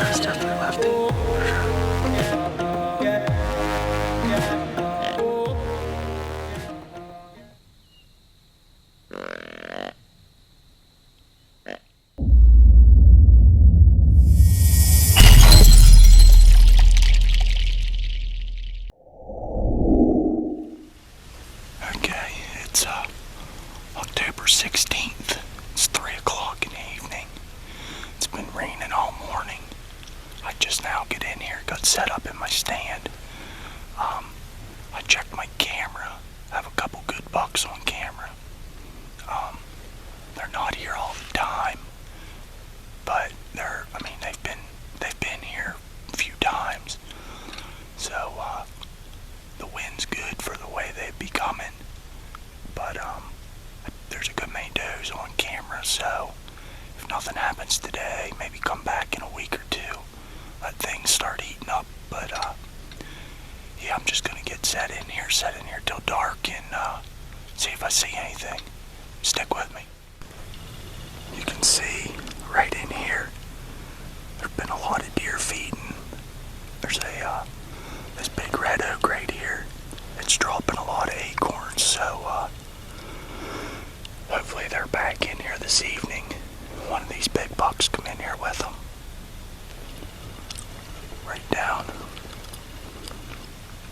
It's definitely lefty, for sure. Okay, it's October 16th. It's 3 o'clock in the evening. It's been raining all morning. I just now get in here, got set up in my stand. I checked my camera. I have a couple good bucks on camera. They're not here all the time, but they've been here a few times. So the wind's good for the way they'd be coming. But there's a good many does on camera, so if nothing happens today, maybe come back in a week or two, let things start heating up. But yeah, I'm just gonna get set in here till dark and see if I see anything. Stick with me. You can see right in here, there've been a lot of deer feeding. There's this big red oak right here. It's dropping a lot of acorns, so hopefully they're back in here this evening. One of these big bucks come in here with them. Right down,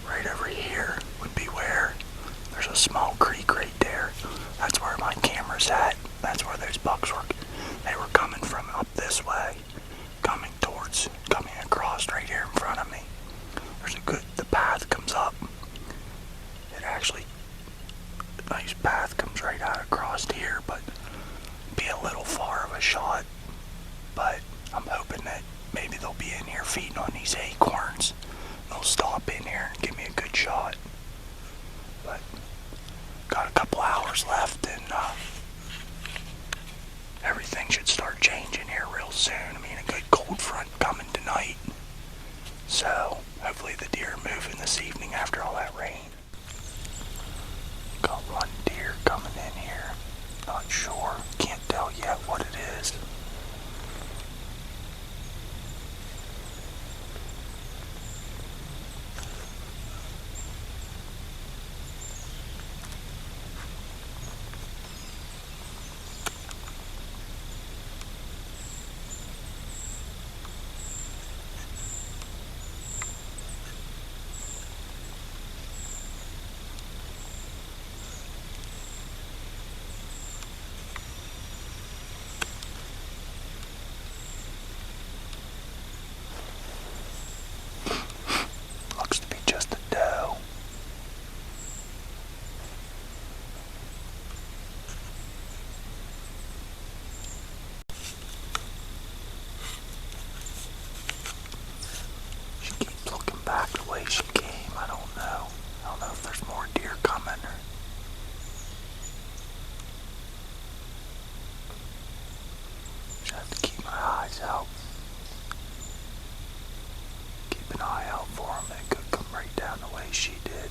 right over here would be where there's a small creek right there. That's where my camera's at. That's where those bucks were. They were coming from up this way, coming across right here in front of me. The path comes up. A nice path comes right out across here, but be a little far of a shot. But I'm hoping that maybe they'll be in here feeding on these acorns. They'll stop in here and give me a good shot. But got a couple hours left, and everything should start changing here real soon. I mean, a good cold front coming tonight. So hopefully the deer are moving this evening after all that rain. Got one deer coming in here. Not sure. Can't tell yet what it is. Back the way she came. I don't know if there's more deer coming or... Just have to keep my eyes out. Keep an eye out for them. They could come right down the way she did.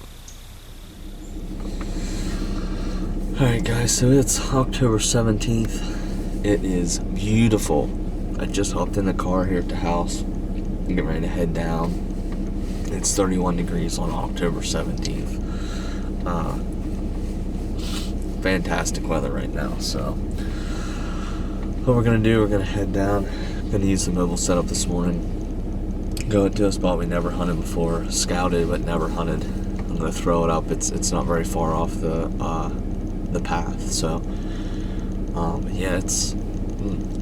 Alright guys, so it's October 17th. It is beautiful. I just hopped in the car here at the house. I'm getting ready to head down. It's 31 degrees on October 17th. Fantastic weather right now, so what we're going to do, we're going to head down. Going to use the mobile setup this morning. Go to a spot we never hunted before. Scouted, but never hunted. I'm going to throw it up. It's not very far off the path, so yeah, it's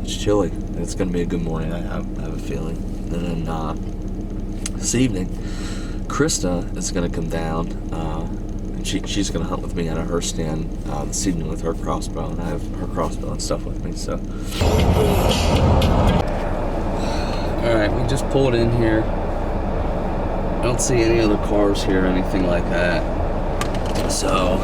chilly. It's going to be a good morning, I have a feeling. And then this evening, Krysta is going to come down, and she's going to hunt with me out of her stand this evening with her crossbow, and I have her crossbow and stuff with me, so. Alright, we just pulled in here. I don't see any other cars here or anything like that, so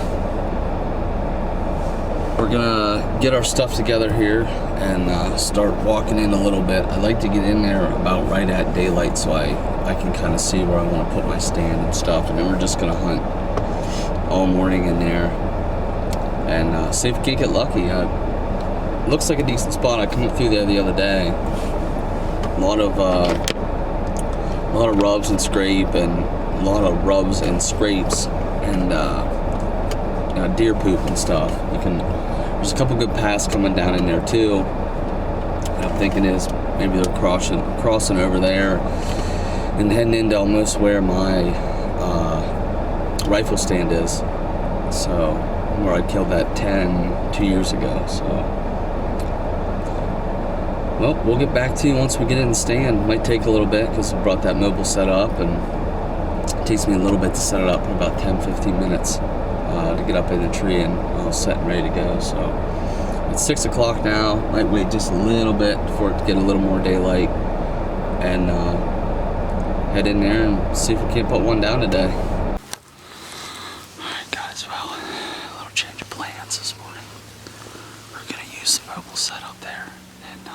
we're going to get our stuff together here and start walking in a little bit. I'd like to get in there about right at daylight so I can kind of see where I want to put my stand and stuff, and then we're just going to hunt all morning in there and see if we can't get lucky. Looks like a decent spot. I came through there the other day A lot of rubs and scrapes and deer poop and stuff. There's a couple good paths coming down in there too. And I'm thinking is maybe they're crossing over there and heading into almost where my rifle stand is. So where I killed that 10 2 years ago. So well, we'll get back to you once we get in the stand. Might take a little bit because I brought that mobile set up, and it takes me a little bit to set it up in about 10-15 minutes to get up in the tree and all set and ready to go. So it's 6 o'clock now. Might wait just a little bit for it to get a little more daylight and head in there and see if we can't put one down today. Alright guys, well, a little change of plans this morning. We're going to use the mobile setup there and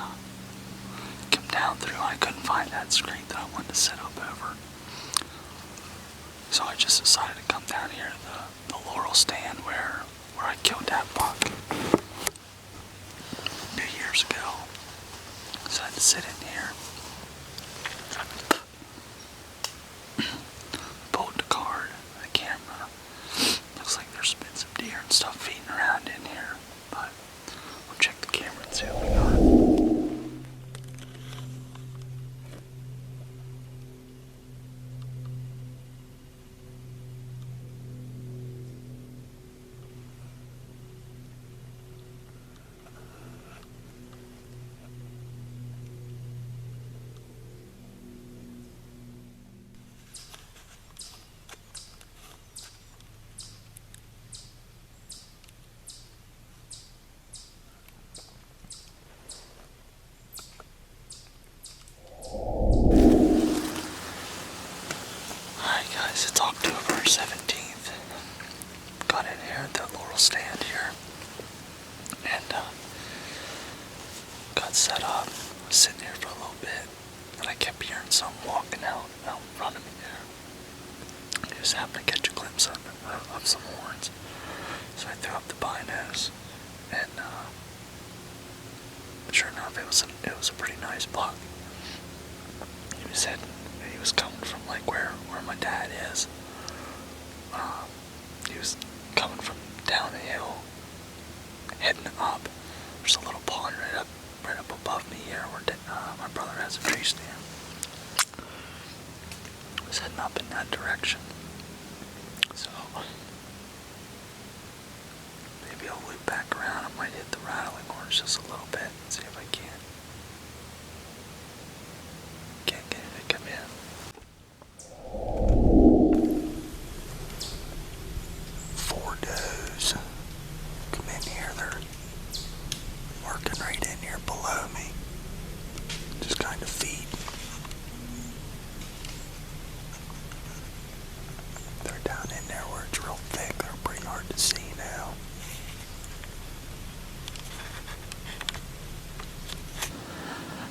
come down through. I couldn't find that screen that I wanted to set up over. So I just decided to come down here to the laurel stand where I killed that buck 2 years ago. So I had to sit in here. Pulled the card, the camera. Looks like there's been some deer and stuff feeding around in here. But we'll check the camera and see what we got. It's October 17th. Got in here at the laurel stand here and got set up. Was sitting here for a little bit and I kept hearing something walking out in front of me there. I just happened to catch a glimpse of some horns. So I threw up the binos and sure enough it was a pretty nice buck. He was coming from like where my dad is. He was coming from down the hill, heading up. There's a little pond right up above me here where my brother has a tree stand. I was heading up in that direction. So maybe I'll loop back around. I might hit the rattling horns just a little bit and see if I can. Can't get him to come in. Four does come in here. They're working right in here below me. Just kind of feed. They're down in there where it's real thick. They're pretty hard to see now.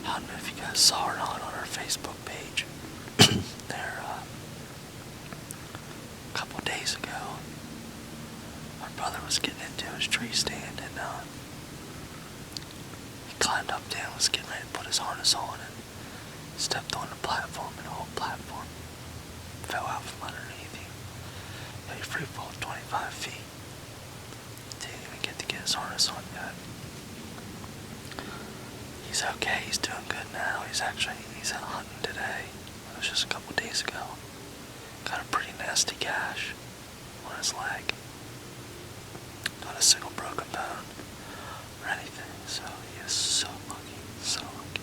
I don't know if you guys saw or not on our Facebook page. There, a couple days ago, my brother was getting into his tree stand and he climbed up there and was getting ready to put his harness on and stepped on the platform, and the whole platform fell out from underneath him. He free falled 25 feet. Didn't even get to get his harness on yet. He's okay, he's doing good now. He's out hunting today. It was just a couple days ago. Got a pretty nasty gash on his leg. Not a single broken bone or anything. So he is so lucky, so lucky.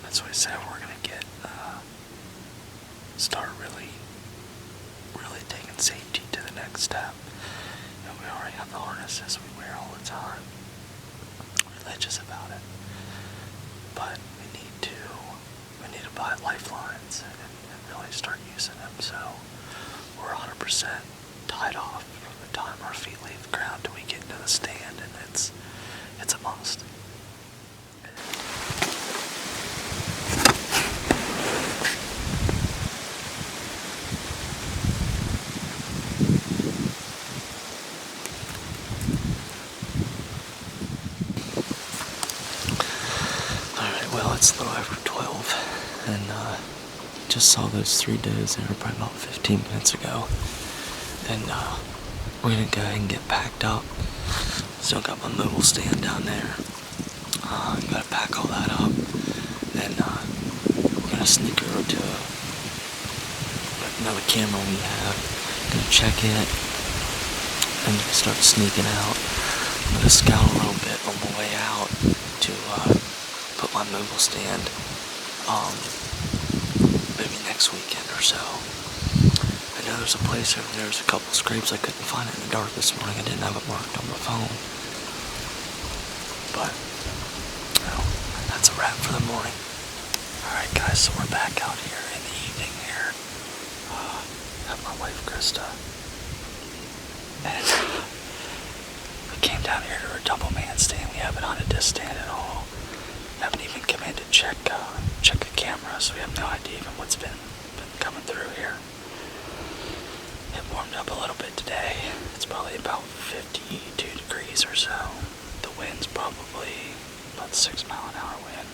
That's what he said. We're gonna get start really taking safety to the next step. And we already have the harnesses we wear all the time. Religious about it, but we need to buy lifelines and really start using them. So we're 100% tied off from the time our feet leave the ground till we get into the stand, and it's a must. It's and just saw those 3 does there probably about 15 minutes ago. And we're gonna go ahead and get packed up. Still got my mobile stand down there. Gotta pack all that up. Then we're gonna sneak over to another camera we have. Gonna check it and start sneaking out. I'm gonna scout a little bit on the way out to put my mobile stand maybe next weekend or so. I know there's a place over there, there's a couple scrapes I couldn't find it in the dark this morning. I didn't have it marked on my phone. But, well, that's a wrap for the morning. Alright guys, so we're back out here in the evening here. Have my wife Krysta. And we came down here to our double man stand. We haven't hunted this stand at all. We haven't even come in to check the camera, so we have no idea even what's been coming through here. It warmed up a little bit today. It's probably about 52 degrees or so. The wind's probably about 6 mile an hour wind.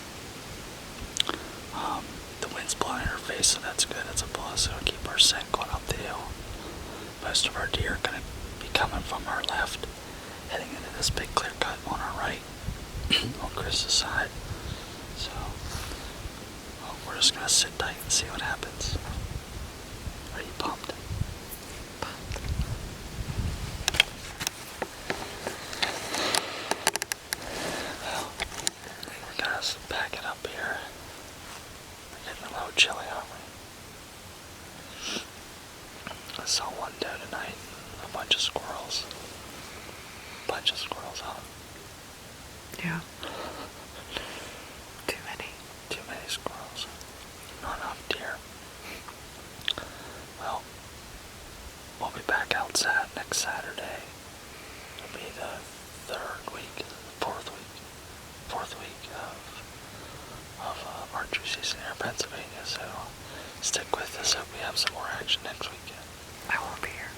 The wind's blowing in our face, so that's good. That's a plus. It'll keep our scent going up the hill. Most of our deer are going to be coming from our left, heading into this big clear cut on our right, on Krysta's side. So, well, we're just going to sit tight and see what happens. Are you pumped? Well, I think we're going to pack it up here. We're getting a little chilly, aren't we? I saw one doe tonight, a bunch of squirrels. Huh? Yeah. Too many. Too many squirrels. Not enough deer. Well, we'll be back out next Saturday. It'll be the fourth week of archery season here in Pennsylvania, so stick with us. Hope we have some more action next weekend. I will be here.